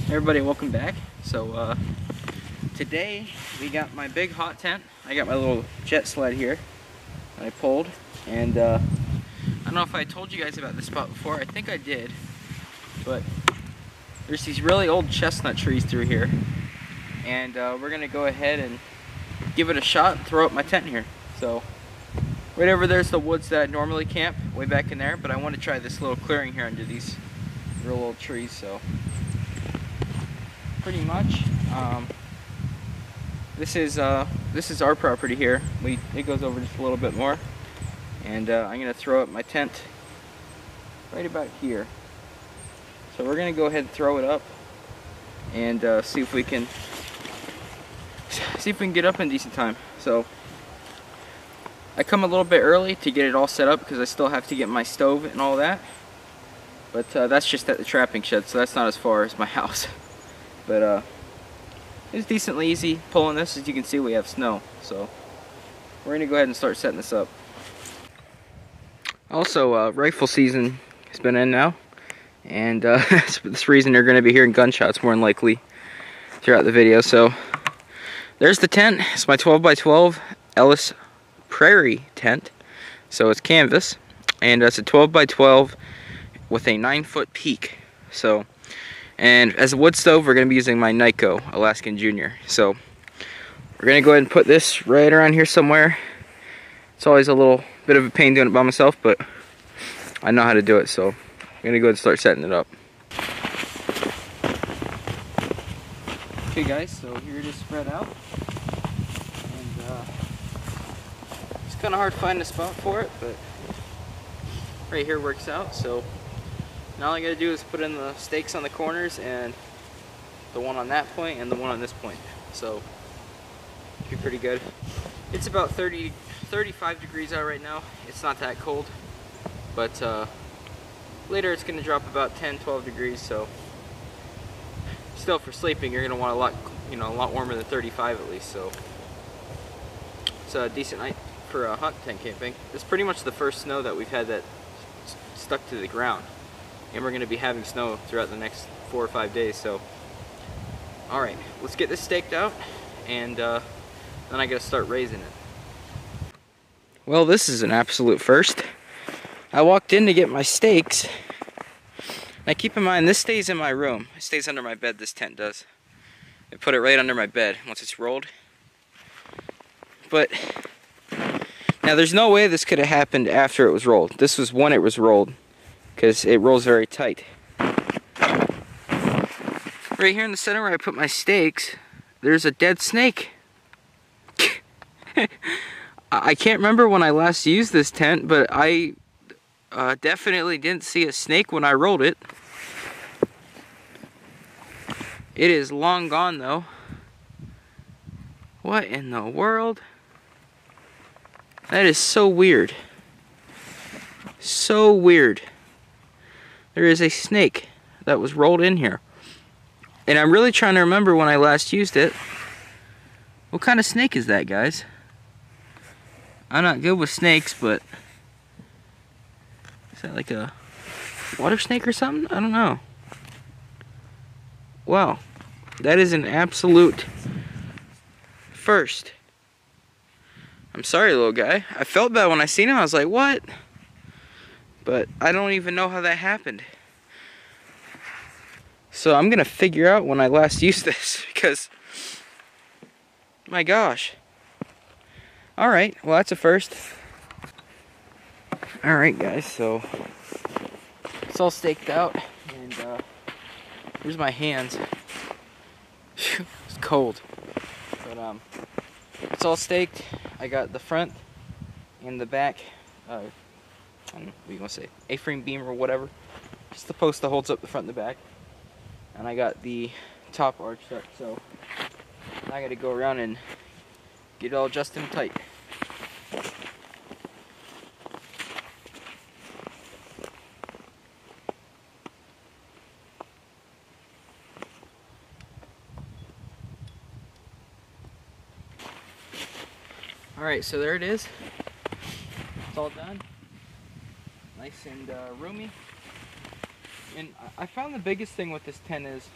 Everybody, welcome back. So today we got my big hot tent. I got my little jet sled here that I pulled, and I don't know if I told you guys about this spot before. I think I did, but there's these really old chestnut trees through here, and we're gonna go ahead and give it a shot and throw up my tent here. So right over there's the woods that I normally camp, way back in there, but I want to try this little clearing here under these real old trees. So pretty much, this is our property here. It goes over just a little bit more, and I'm gonna throw up my tent right about here. So we're gonna go ahead and throw it up and see if we can get up in decent time. So I come a little bit early to get it all set up because I still have to get my stove and all that. But that's just at the trapping shed, so that's not as far as my house. But it's decently easy pulling this. As you can see, we have snow, so we're gonna go ahead and start setting this up. Also, rifle season has been in now, and that's for this reason you're gonna be hearing gunshots more than likely throughout the video. So there's the tent. It's my 12 by 12 Ellis Prairie tent. So it's canvas, and it's a 12 by 12 with a 9-foot peak. So, and as a wood stove, we're going to be using my Nyko Alaskan Junior. So we're going to go ahead and put this right around here somewhere. It's always a little bit of a pain doing it by myself, but I know how to do it. So I'm going to go ahead and start setting it up. Okay guys, so here it is spread out. And it's kind of hard to find a spot for it, but right here works out. So now all I gotta do is put in the stakes on the corners, and the one on that point and the one on this point. So it'll be pretty good. It's about 35 degrees out right now. It's not that cold, but later it's gonna drop about 10-12 degrees. So still, for sleeping, you're gonna want a lot warmer than 35 at least. So it's a decent night for hot tent camping. It's pretty much the first snow that we've had that stuck to the ground. And we're going to be having snow throughout the next 4 or 5 days. So, alright, let's get this staked out, and then I got to start raising it. Well, this is an absolute first. I walked in to get my stakes. Now keep in mind, this stays in my room. It stays under my bed, this tent does. I put it right under my bed once it's rolled. But now there's no way this could have happened after it was rolled. This was when it was rolled, because it rolls very tight. Right here in the center where I put my stakes, there's a dead snake. I can't remember when I last used this tent, but I definitely didn't see a snake when I rolled it. It is long gone though. What in the world? That is so weird. So weird. There is a snake that was rolled in here. And I'm really trying to remember when I last used it. What kind of snake is that, guys? I'm not good with snakes, but is that like a water snake or something? I don't know. Wow, that is an absolute first. I'm sorry, little guy. I felt bad when I seen him. I was like, what? But I don't even know how that happened. So I'm gonna figure out when I last used this, because my gosh. Alright, well that's a first. Alright guys, so it's all staked out, and here's my hands. It's cold. But it's all staked. I got the front and the back, I don't know what you want to say, A-frame beam or whatever. Just the post that holds up the front and the back. And I got the top arched up, so I got to go around and get it all adjusted and tight. Alright, so there it is. It's all done. Nice and roomy. And I found the biggest thing with this tent is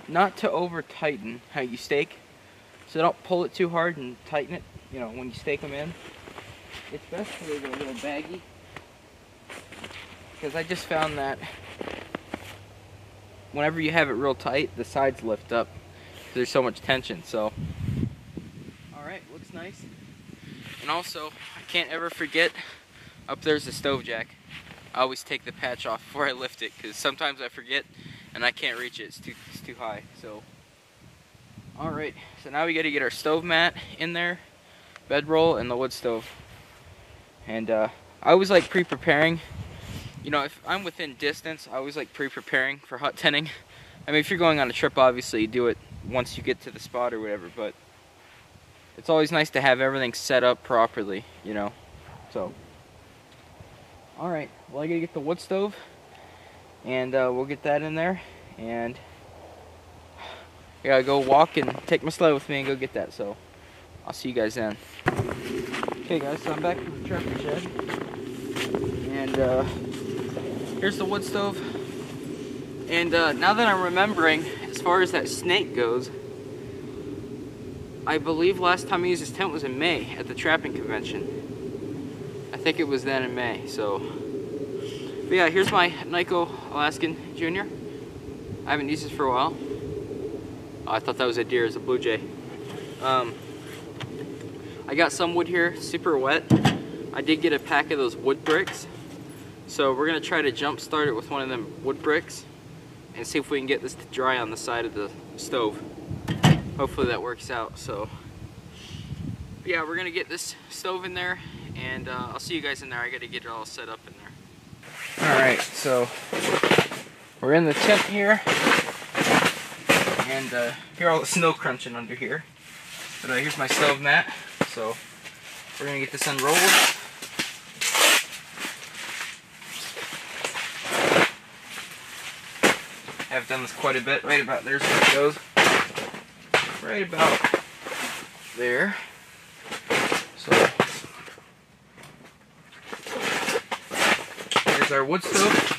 not to over tighten how you stake. So don't pull it too hard and tighten it, you know, when you stake them in. It's best to leave it a little baggy. Because I just found that whenever you have it real tight, the sides lift up. There's so much tension, so. Alright, looks nice. And also, I can't ever forget, up there's the stove jack. I always take the patch off before I lift it, because sometimes I forget and I can't reach it, it's too high. So, alright, so now we gotta get our stove mat in there, bedroll, and the wood stove. And I always like pre-preparing. You know, if I'm within distance, I always like pre-preparing for hot tenting. I mean, if you're going on a trip, obviously you do it once you get to the spot or whatever, but it's always nice to have everything set up properly, you know. So, alright, well, I gotta get the wood stove, and we'll get that in there, and I gotta go walk and take my sled with me and go get that, so I'll see you guys then. Okay guys, so I'm back from the tractor shed, and here's the wood stove. And now that I'm remembering, as far as that snake goes, I believe last time I used this tent was in May at the trapping convention. I think it was then in May, so. But yeah, here's my Nyko Alaskan Jr. I haven't used this for a while. Oh, I thought that was a deer, it's a blue jay. I got some wood here, super wet. I did get a pack of those wood bricks. So we're gonna try to jump start it with one of them wood bricks and see if we can get this to dry on the side of the stove. Hopefully that works out. So yeah, we're gonna get this stove in there, and I'll see you guys in there. I gotta get it all set up in there. Alright, so we're in the tent here, and hear all the snow crunching under here. But here's my stove mat, so we're gonna get this unrolled. I've done this quite a bit. Right about there's where it goes. Right about there. So here's our wood stove.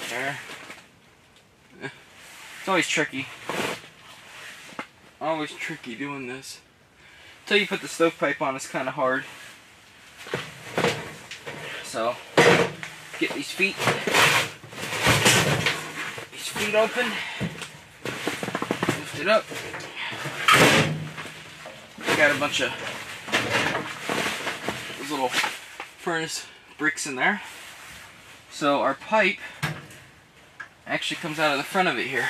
There. It's always tricky. Always tricky doing this. Until you put the stovepipe on, it's kind of hard. So, get these feet open, lift it up. I got a bunch of those little furnace bricks in there. So our pipe actually comes out of the front of it here.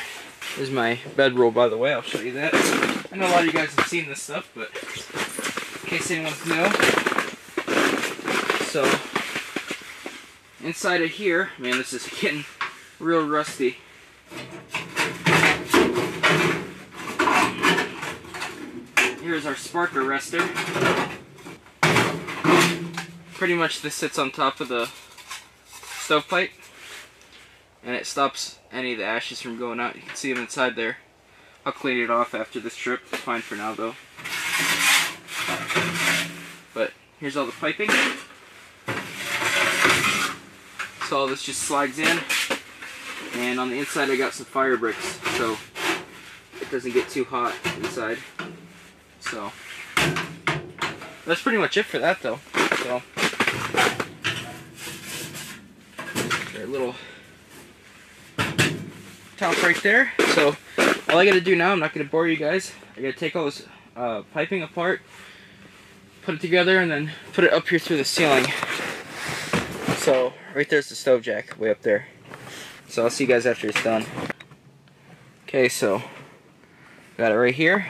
Here's my bedroll, by the way. I'll show you that. I know a lot of you guys have seen this stuff, but in case anyone's new. So, inside of here, man, this is getting real rusty. Here's our spark arrestor. Pretty much this sits on top of the stovepipe, and it stops any of the ashes from going out. You can see them inside there. I'll clean it off after this trip. It's fine for now though. But here's all the piping. So all this just slides in. And on the inside I got some fire bricks, so it doesn't get too hot inside. So that's pretty much it for that though. So our little top right there. So all I gotta do now, I'm not gonna bore you guys, I gotta take all this piping apart, put it together, and then put it up here through the ceiling. So right there's the stove jack, way up there. So I'll see you guys after it's done. Okay, so got it right here,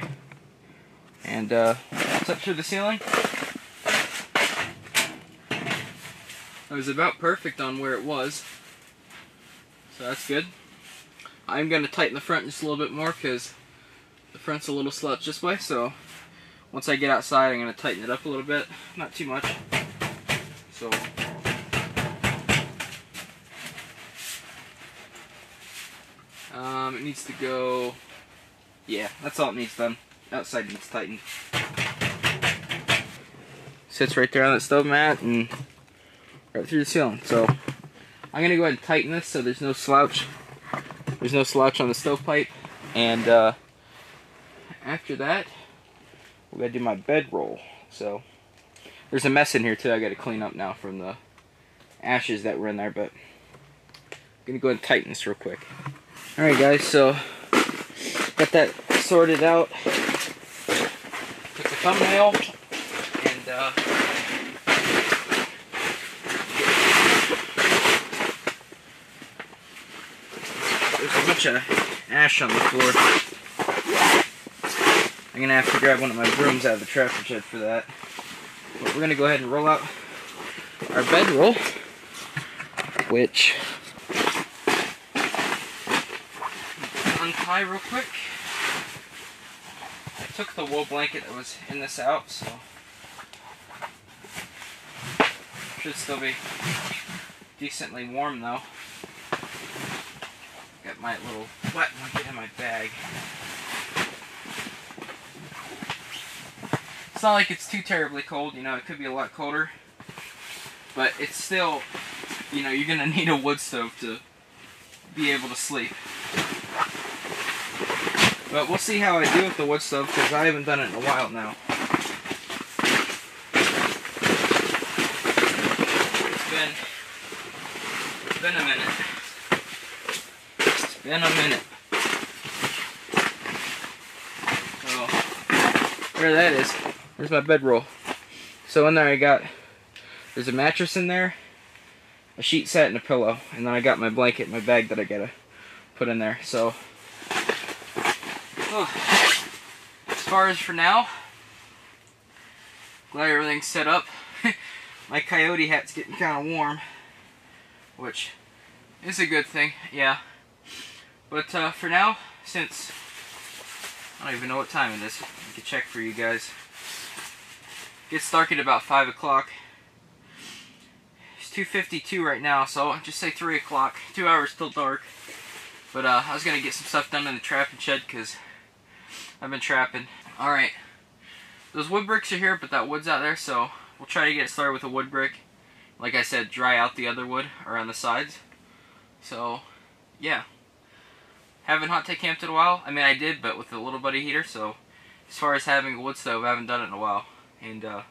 and it's up through the ceiling. It was about perfect on where it was, so that's good. I'm going to tighten the front just a little bit more because the front's a little slouched this way, so once I get outside I'm going to tighten it up a little bit, not too much. So there. It needs to go, yeah, that's all it needs done. Outside needs tightened. Sits right there on the stove mat and right through the ceiling. So I'm gonna go ahead and tighten this so there's no slouch. There's no slouch on the stovepipe. And after that, we're gonna do my bedroll. So there's a mess in here too I gotta clean up now from the ashes that were in there, but I'm gonna go ahead and tighten this real quick. Alright guys, so got that sorted out. Took the thumbnail and there's a bunch of ash on the floor. I'm gonna have to grab one of my brooms out of the tractor shed for that. But we're gonna go ahead and roll out our bedroll, which untie real quick. I took the wool blanket that was in this out, so should still be decently warm though. Got my little wet blanket in my bag. It's not like it's too terribly cold, you know, it could be a lot colder. But it's still, you know, you're gonna need a wood stove to be able to sleep. But we'll see how I do with the wood stove because I haven't done it in a while now. It's been a minute. It's been a minute. So there that is. There's my bedroll. So in there there's a mattress in there, a sheet set, and a pillow. And then I got my blanket in my bag that I gotta put in there. So as far as for now, glad everything's set up. My coyote hat's getting kind of warm, which is a good thing, yeah. But for now, since I don't even know what time it is, I can check for you guys. It gets dark at about 5 o'clock. It's 2:52 right now, so I'll just say 3 o'clock. 2 hours till dark. But I was going to get some stuff done in the trapping shed because I've been trapping. Alright, those wood bricks are here, but that wood's out there, so we'll try to get it started with a wood brick. Like I said, dry out the other wood around the sides. So, yeah. Haven't hot take camped in a while. I mean, I did, but with the little buddy heater, so as far as having a wood stove, I haven't done it in a while. And at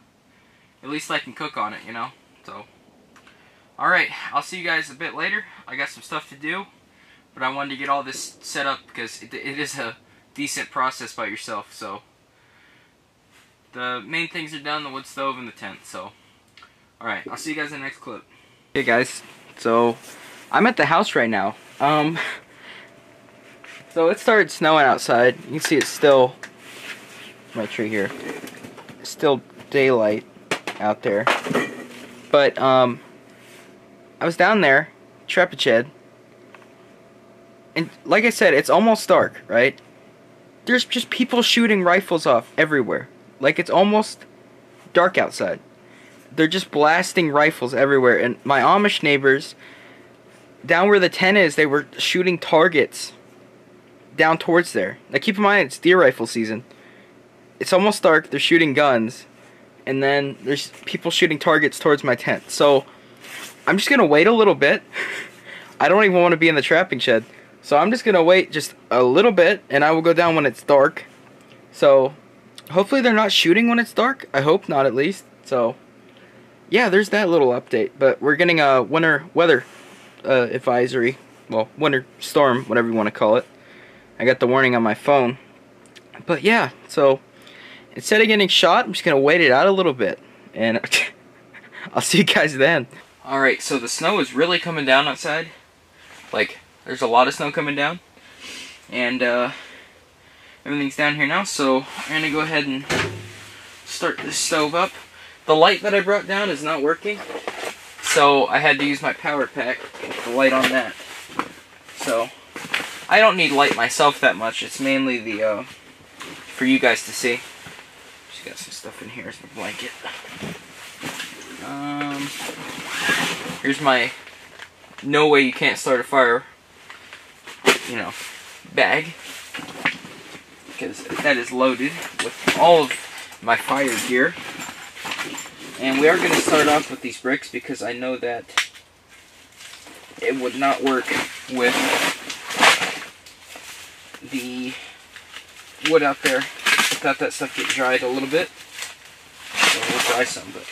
least I can cook on it, you know? So, alright, I'll see you guys a bit later. I got some stuff to do, but I wanted to get all this set up because it is a decent process by yourself. So the main things are done, the wood stove and the tent. So alright, I'll see you guys in the next clip. Hey guys, so I'm at the house right now. So it started snowing outside. You can see it's still my tree here. It's still daylight out there. But I was down there, trapping shed, and like I said, it's almost dark, right? There's just people shooting rifles off everywhere. Like, it's almost dark outside. They're just blasting rifles everywhere. And my Amish neighbors, down where the tent is, they were shooting targets down towards there. Now, keep in mind, it's deer rifle season. It's almost dark. They're shooting guns. And then there's people shooting targets towards my tent. So, I'm just going to wait a little bit. I don't even want to be in the trapping shed. So I'm just going to wait just a little bit, and I will go down when it's dark. So hopefully they're not shooting when it's dark. I hope not, at least. So yeah, there's that little update. But we're getting a winter weather advisory. Well, winter storm, whatever you want to call it. I got the warning on my phone. But yeah, so instead of getting shot, I'm just going to wait it out a little bit. And I'll see you guys then. Alright, so the snow is really coming down outside. Like, there's a lot of snow coming down, and everything's down here now, so I'm going to go ahead and start this stove up. The light that I brought down is not working, so I had to use my power pack with the light on that. So, I don't need light myself that much, it's mainly the, for you guys to see. Just got some stuff in here, here's my blanket. Here's my no way you can't start a fire you know, bag, because that is loaded with all of my fire gear. And we are going to start off with these bricks because I know that it would not work with the wood out there without that stuff get dried a little bit. So we'll try some, but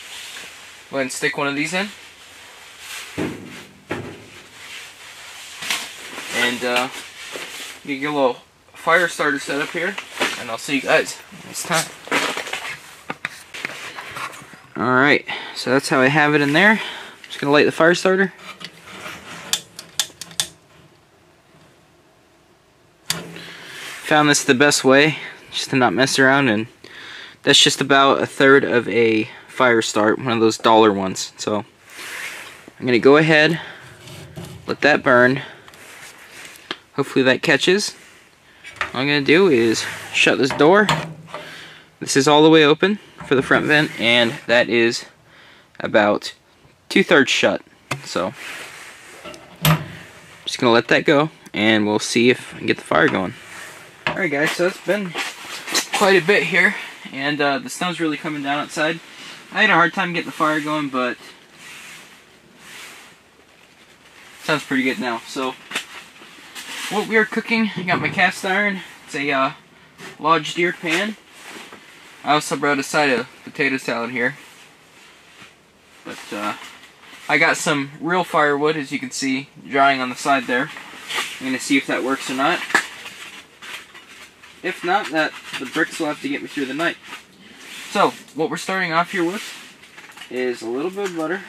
go ahead and stick one of these in. And get your little fire starter set up here, and I'll see you guys next time. Alright, so that's how I have it in there. I'm just going to light the fire starter. Found this the best way, just to not mess around, and that's just about 1/3 of a fire start, one of those dollar ones. So I'm going to go ahead, let that burn. Hopefully that catches. All I'm going to do is shut this door. This is all the way open for the front vent, and that is about 2/3 shut. So I'm just going to let that go, and we'll see if I can get the fire going. Alright guys, so it's been quite a bit here, and the snow's really coming down outside. I had a hard time getting the fire going, but sounds pretty good now. So what we are cooking, I got my cast iron. It's a Lodge Deer pan. I also brought a side of potato salad here. But I got some real firewood, as you can see, drying on the side there. I'm going to see if that works or not. If not, the bricks will have to get me through the night. So, what we're starting off here with is a little bit of butter.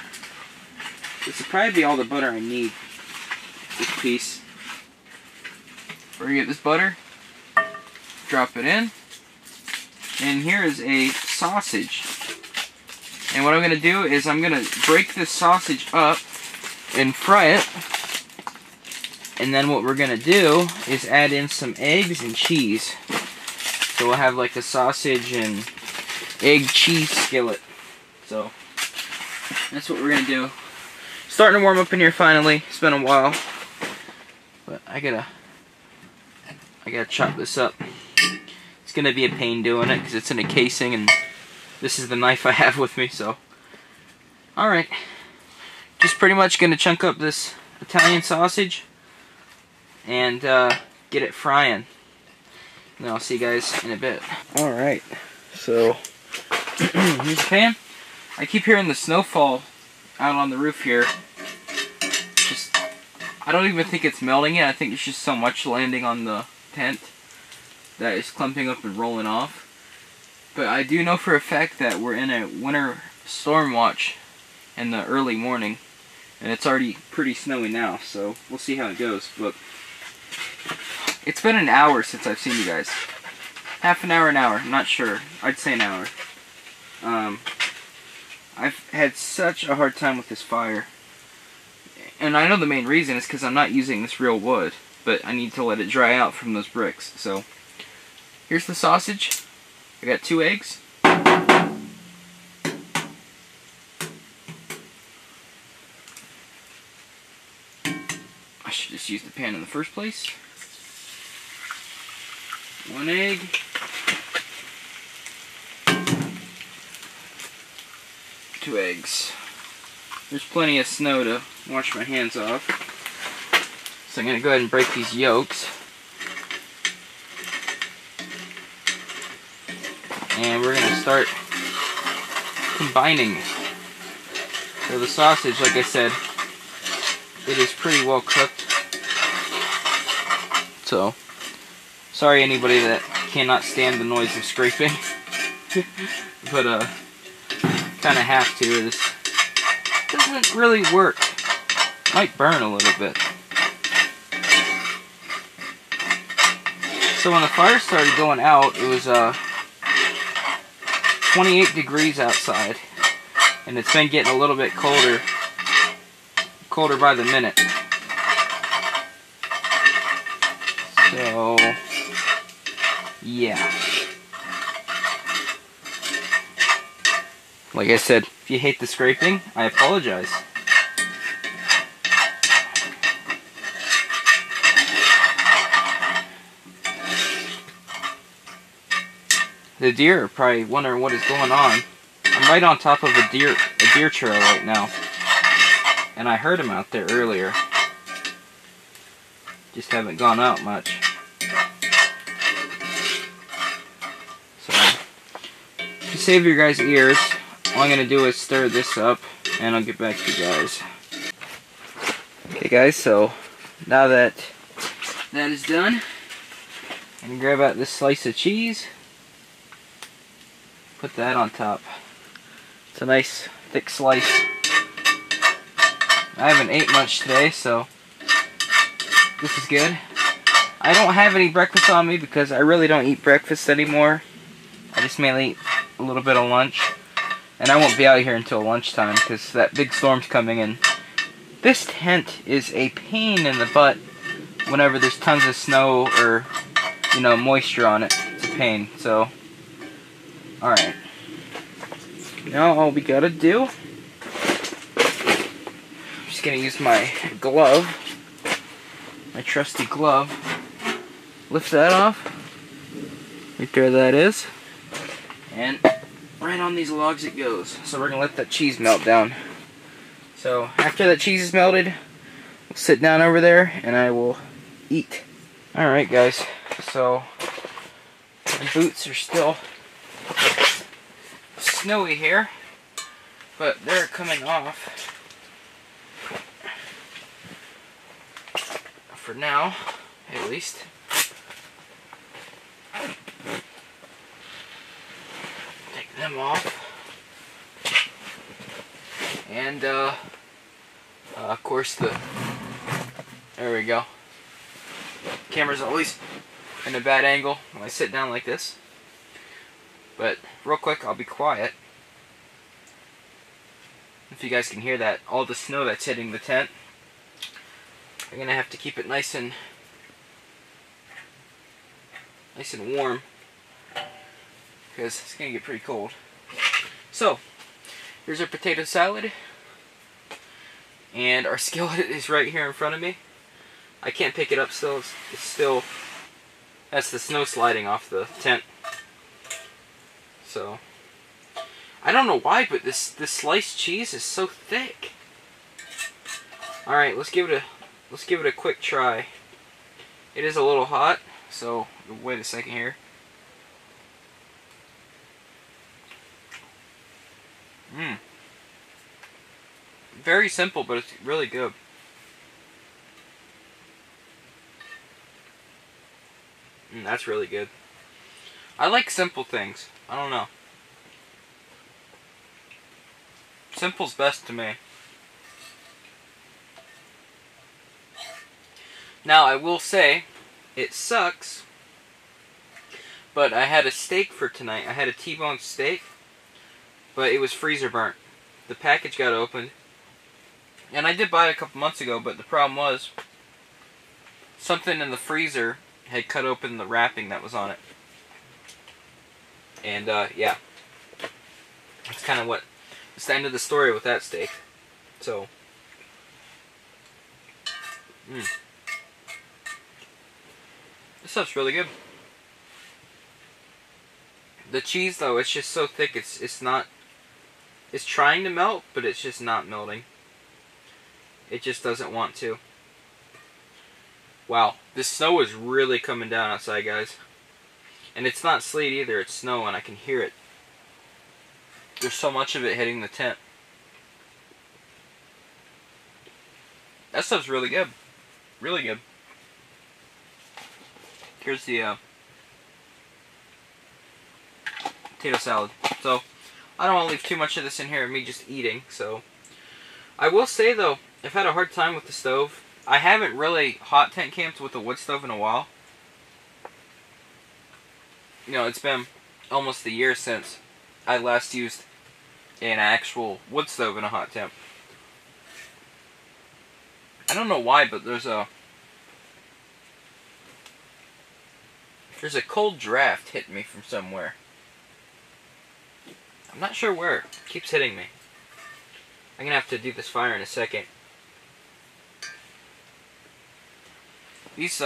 This will probably be all the butter I need. This piece. We're going to get this butter, drop it in, and here is a sausage. And what I'm going to do is I'm going to break this sausage up and fry it. And then what we're going to do is add in some eggs and cheese. So we'll have like a sausage and egg cheese skillet. So that's what we're going to do. Starting to warm up in here finally. It's been a while. But I gotta chop this up. It's going to be a pain doing it because it's in a casing, and this is the knife I have with me. So alright. Just pretty much going to chunk up this Italian sausage and get it frying. And then I'll see you guys in a bit. Alright, so here's the pan. I keep hearing the snowfall out on the roof here. Just, I don't even think it's melting yet. I think it's just so much landing on the tent that it's clumping up and rolling off. But I do know for a fact that we're in a winter storm watch in the early morning, and it's already pretty snowy now, so we'll see how it goes. But it's been an hour since I've seen you guys. Half an hour, I'm not sure. I'd say an hour. I've had such a hard time with this fire. And I know the main reason is because I'm not using this real wood, but I need to let it dry out from those bricks. So here's the sausage. I got 2 eggs. I should just use the pan in the first place. 1 egg. 2 eggs. There's plenty of snow to wash my hands off. So I'm going to go ahead and break these yolks. And we're going to start combining. So the sausage, like I said, it is pretty well cooked. So, sorry anybody that cannot stand the noise of scraping. But, kind of have to. This doesn't really work. Might burn a little bit. So when the fire started going out, it was 28 degrees outside, and it's been getting a little bit colder by the minute. So yeah, like I said, if you hate the scraping, I apologize. The deer are probably wondering what is going on. I'm right on top of a deer trail right now. And I heard him out there earlier. Just haven't gone out much. So, to save your guys' ears, all I'm going to do is stir this up, and I'll get back to you guys. Okay guys, so now that is done, I'm going to grab out this slice of cheese. Put that on top. It's a nice thick slice. I haven't ate much today, so this is good. I don't have any breakfast on me because I really don't eat breakfast anymore. I just mainly eat a little bit of lunch. And I won't be out here until lunchtime because that big storm's coming in. This tent is a pain in the butt whenever there's tons of snow or, you know, moisture on it. It's a pain, so. Alright. Now all we gotta do, I'm just gonna use my glove, my trusty glove, lift that off, right there that is, and right on these logs it goes. So we're gonna let that cheese melt down. So after that cheese is melted, we'll sit down over there and I will eat. Alright guys, so my boots are still snowy here, but they're coming off for now, at least. Take them off, and of course there we go. Camera's always in a bad angle when I sit down like this. But real quick, I'll be quiet. If you guys can hear that, all the snow that's hitting the tent, I'm gonna have to keep it nice and warm because it's gonna get pretty cold. So here's our potato salad, and our skillet is right here in front of me. I can't pick it up still. It's still, that's the snow sliding off the tent. So, I don't know why, but this sliced cheese is so thick. All right, let's give it a quick try. It is a little hot, so wait a second here. Very simple, but it's really good. That's really good. I like simple things. I don't know. Simple's best to me. Now, I will say, it sucks, but I had a steak for tonight. I had a T-bone steak, but it was freezer burnt. The package got opened, and I did buy it a couple months ago, but the problem was, something in the freezer had cut open the wrapping that was on it. And, yeah. That's kind of what... It's the end of the story with that steak. So... This stuff's really good. The cheese, though, it's just so thick, it's not... It's trying to melt, but it's just not melting. It just doesn't want to. Wow. This snow is really coming down outside, guys. And it's not sleet either, it's snow, and I can hear it. There's so much of it hitting the tent. That stuff's really good. Really good. Here's the potato salad. So, I don't want to leave too much of this in here of me just eating, so. I will say, though, I've had a hard time with the stove. I haven't really hot tent camped with a wood stove in a while. You know, it's been almost a year since I last used an actual wood stove in a hot tent. I don't know why, but there's a cold draft hitting me from somewhere. I'm not sure where. It keeps hitting me. I'm gonna have to do this fire in a second. These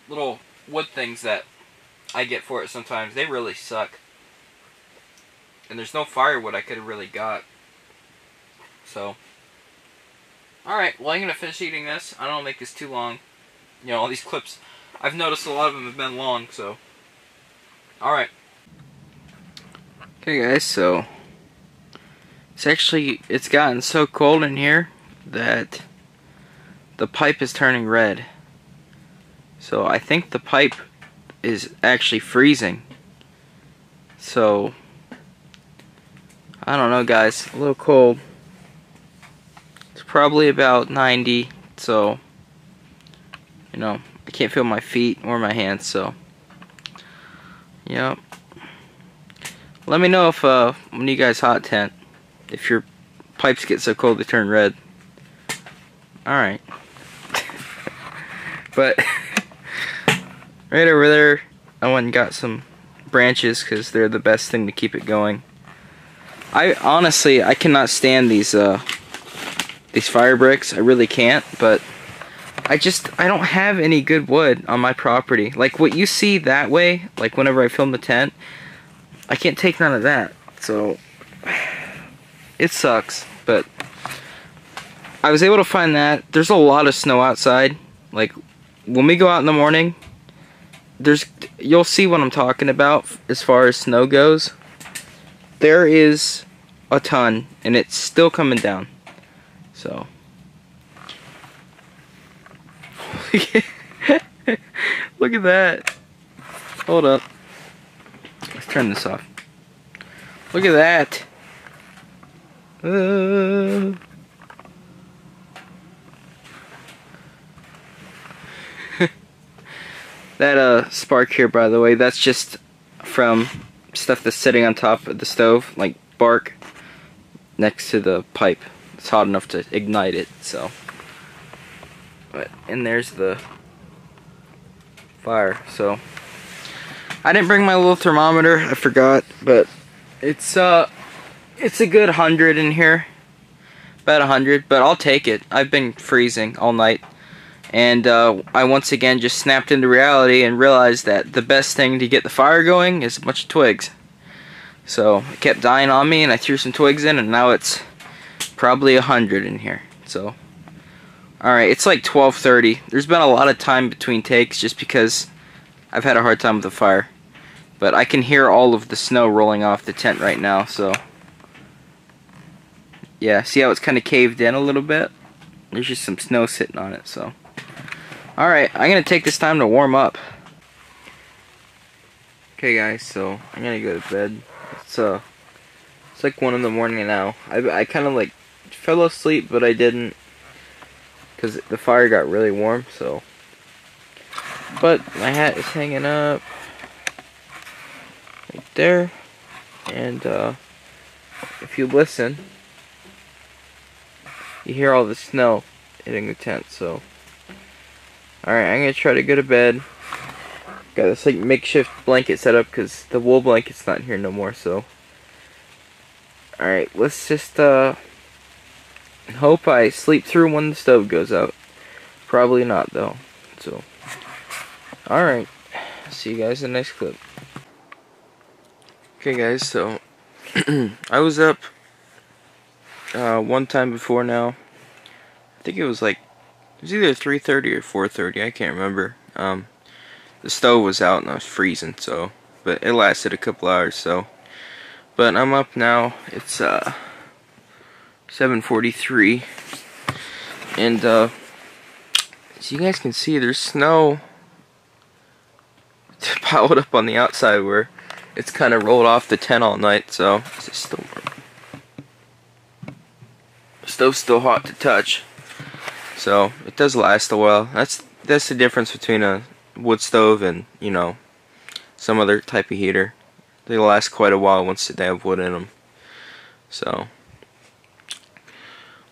little wood things that I get for it sometimes. They really suck. And there's no firewood I could have really got. So, alright, well I'm going to finish eating this. I don't want to make this too long. You know, all these clips, I've noticed a lot of them have been long, so. Alright. Okay guys, so it's gotten so cold in here that the pipe is turning red. So I think the pipe is actually freezing. So I don't know guys, a little cold. It's probably about 90, so you know, I can't feel my feet or my hands, so yep. Let me know if when you guys hot tent, if your pipes get so cold they turn red. Alright. But right over there, I went and got some branches because they're the best thing to keep it going. I honestly cannot stand these fire bricks. I really can't, but I don't have any good wood on my property. Like what you see that way, like whenever I film the tent, I can't take none of that. So it sucks, but I was able to find that. There's a lot of snow outside. Like when we go out in the morning, you'll see what I'm talking about as far as snow goes. There is a ton, and it's still coming down. So look at that. Hold up. Let's turn this off. Look at that. That spark here, by the way, that's just from stuff that's sitting on top of the stove, like bark next to the pipe. It's hot enough to ignite it, so. And there's the fire. So I didn't bring my little thermometer, I forgot, but it's a good 100 in here, about 100, but I'll take it. I've been freezing all night, and I once again just snapped into reality and realized that the best thing to get the fire going is a bunch of twigs. So it kept dying on me, and I threw some twigs in, and now it's probably 100 in here. So alright, it's like 12:30. There's been a lot of time between takes just because I've had a hard time with the fire. But I can hear all of the snow rolling off the tent right now, so yeah, see how it's kind of caved in a little bit? There's just some snow sitting on it, so. Alright, I'm going to take this time to warm up. Okay guys, so I'm going to go to bed. It's like 1 in the morning now. I kind of like fell asleep, but I didn't, because the fire got really warm, so. But my hat is hanging up right there, and if you listen, you hear all the snow hitting the tent. So alright, I'm gonna try to go to bed. Got this like makeshift blanket set up because the wool blanket's not here no more. So alright, let's just hope I sleep through when the stove goes out. Probably not though. So alright, see you guys in the next clip. Okay guys, so I was up one time before now. I think it was either 3:30 or 4:30, I can't remember. The stove was out and I was freezing, so, but it lasted a couple hours, so. But I'm up now. It's 7:43, and as you guys can see, there's snow piled up on the outside where it's kind of rolled off the tent all night. So is it still warm? The stove's still hot to touch, so it does last a while. That's the difference between a wood stove and, you know, some other type of heater. They last quite a while once they have wood in them. So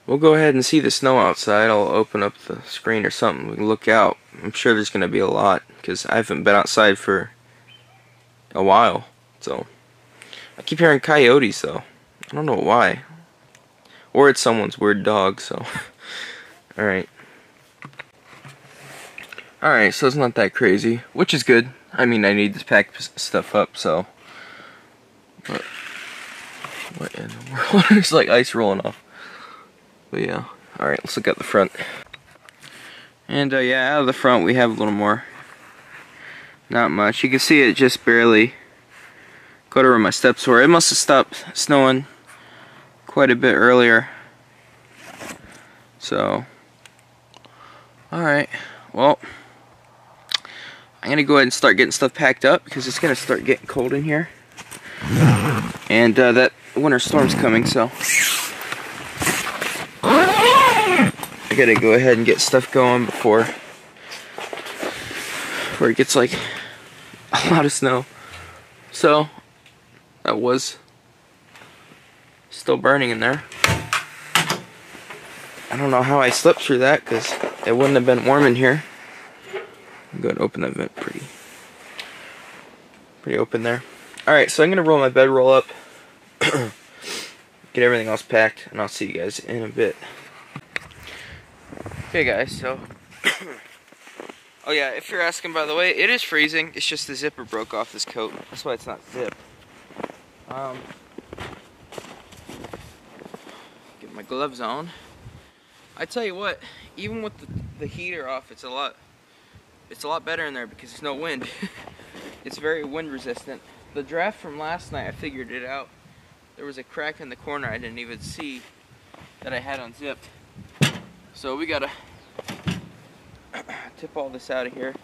we'll go ahead and see the snow outside. I'll open up the screen or something. We can look out. I'm sure there's going to be a lot because I haven't been outside for a while. So I keep hearing coyotes though. I don't know why. Or it's someone's weird dog. So alright. Alright, so it's not that crazy, which is good. I mean, I need to pack stuff up, so. But what in the world? There's like ice rolling off. But yeah. Alright, let's look at the front. And yeah, out of the front we have a little more. Not much. You can see it just barely got over my steps were. It must have stopped snowing quite a bit earlier. So, alright. Well, I'm gonna go ahead and start getting stuff packed up because it's gonna start getting cold in here. And that winter storm's coming, so I gotta go ahead and get stuff going before it gets like a lot of snow. So that was still burning in there. I don't know how I slept through that because it wouldn't have been warm in here. I'm going to open that vent pretty open there. Alright, so I'm going to roll my bedroll up, get everything else packed, and I'll see you guys in a bit. Okay guys, so oh yeah, if you're asking, by the way, it is freezing. It's just the zipper broke off this coat. That's why it's not zipped. Get my gloves on. I tell you what, even with the heater off, it's a lot better in there because there's no wind. It's very wind resistant. The draft from last night, I figured it out. There was a crack in the corner I didn't even see that I had unzipped. So we gotta tip all this out of here.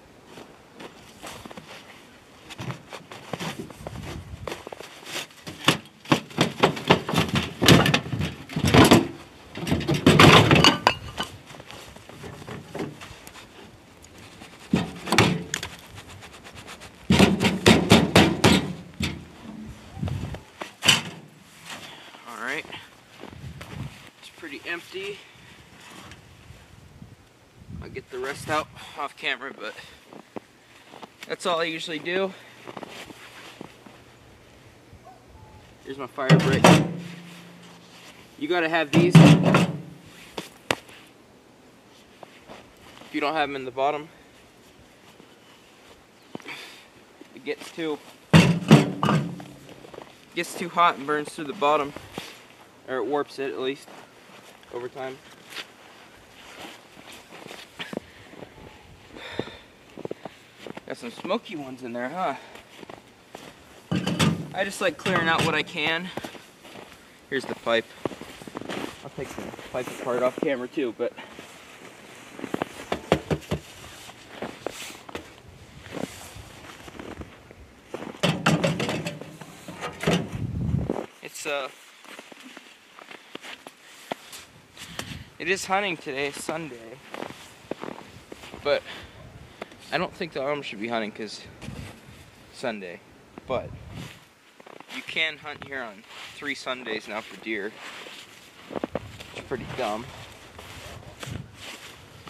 Alright. It's pretty empty. I'll get the rest out off camera, but that's all I usually do. Here's my fire brick. You gotta have these. If you don't have them in the bottom, it gets too hot and burns through the bottom, or it warps it at least over time. Got some smoky ones in there, huh? I just like clearing out what I can. Here's the pipe. I'll take the pipe apart off camera too, but it is hunting today, it's Sunday, but I don't think the arm should be hunting because Sunday, but you can hunt here on 3 Sundays now for deer. It's pretty dumb.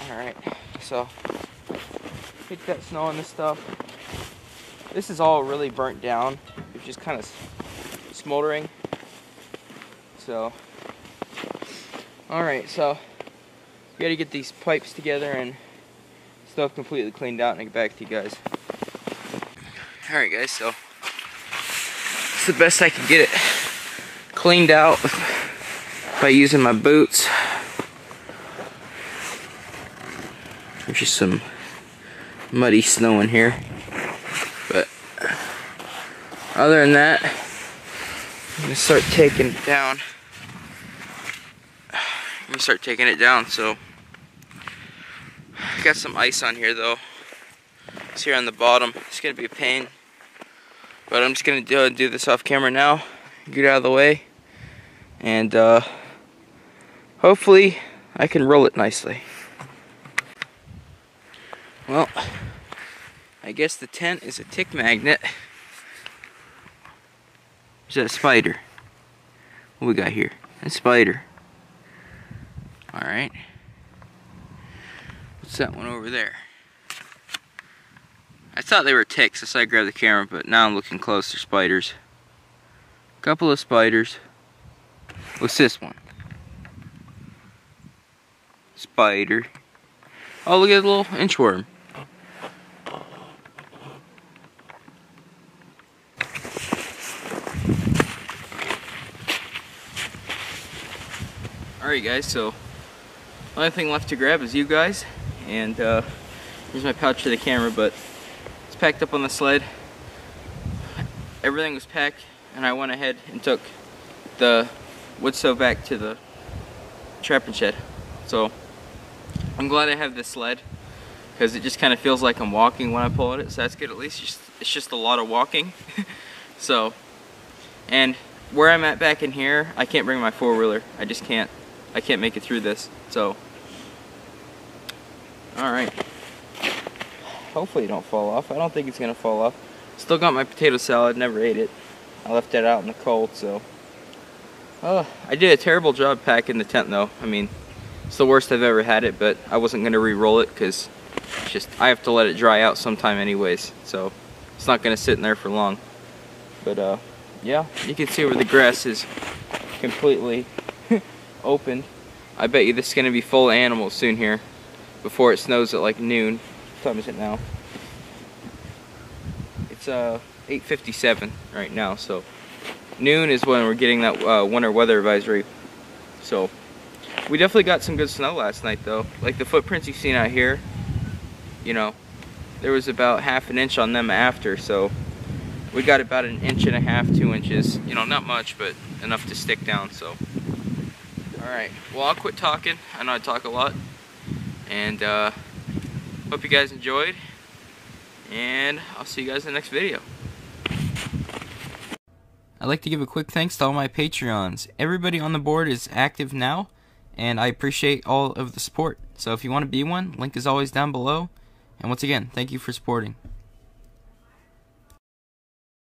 Alright, so get that snow on this stuff. This is all really burnt down. It's just kind of smoldering. So, alright, so we gotta get these pipes together and stuff completely cleaned out and get back to you guys. Alright guys, so it's the best I can get it cleaned out by using my boots. There's just some muddy snow in here, but other than that, I'm gonna start taking it down. So got some ice on here though. It's here on the bottom. It's gonna be a pain, but I'm just gonna do this off camera now, get it out of the way, and hopefully I can roll it nicely. Well, I guess the tent is a tick magnet. Is that a spider? What we got here? A spider. Alright. What's that one over there? I thought they were ticks, so I grabbed the camera, but now I'm looking close. They're spiders. A couple of spiders. What's this one? Spider. Oh, look at the little inchworm. Alright guys, so the only thing left to grab is you guys, and here's my pouch for the camera, but it's packed up on the sled. Everything was packed, and I went ahead and took the wood stove back to the trapping shed. So I'm glad I have this sled, because it just kind of feels like I'm walking when I pull it, so that's good. At least it's just a lot of walking. So, and where I'm at back in here, I can't bring my four-wheeler. I just can't. I can't make it through this. So, alright. Hopefully it don't fall off. I don't think it's gonna fall off. Still got my potato salad, never ate it. I left it out in the cold, so. I did a terrible job packing the tent though. I mean, it's the worst I've ever had it, but I wasn't gonna re-roll it because I have to let it dry out sometime anyways, so it's not gonna sit in there for long. But yeah, you can see where the grass is completely opened. I bet you this is gonna be full of animals soon here before it snows at like noon. What time is it now? It's 8:57 right now, so noon is when we're getting that winter weather advisory. So we definitely got some good snow last night though. Like the footprints you've seen out here, you know, there was about half an inch on them after, so we got about 1.5 inches, 2 inches. You know, not much, but enough to stick down. So, alright, well, I'll quit talking. I know I talk a lot. And hope you guys enjoyed. And I'll see you guys in the next video. I'd like to give a quick thanks to all my Patreons. Everybody on the board is active now, and I appreciate all of the support. So if you want to be one, link is always down below. And once again, thank you for supporting.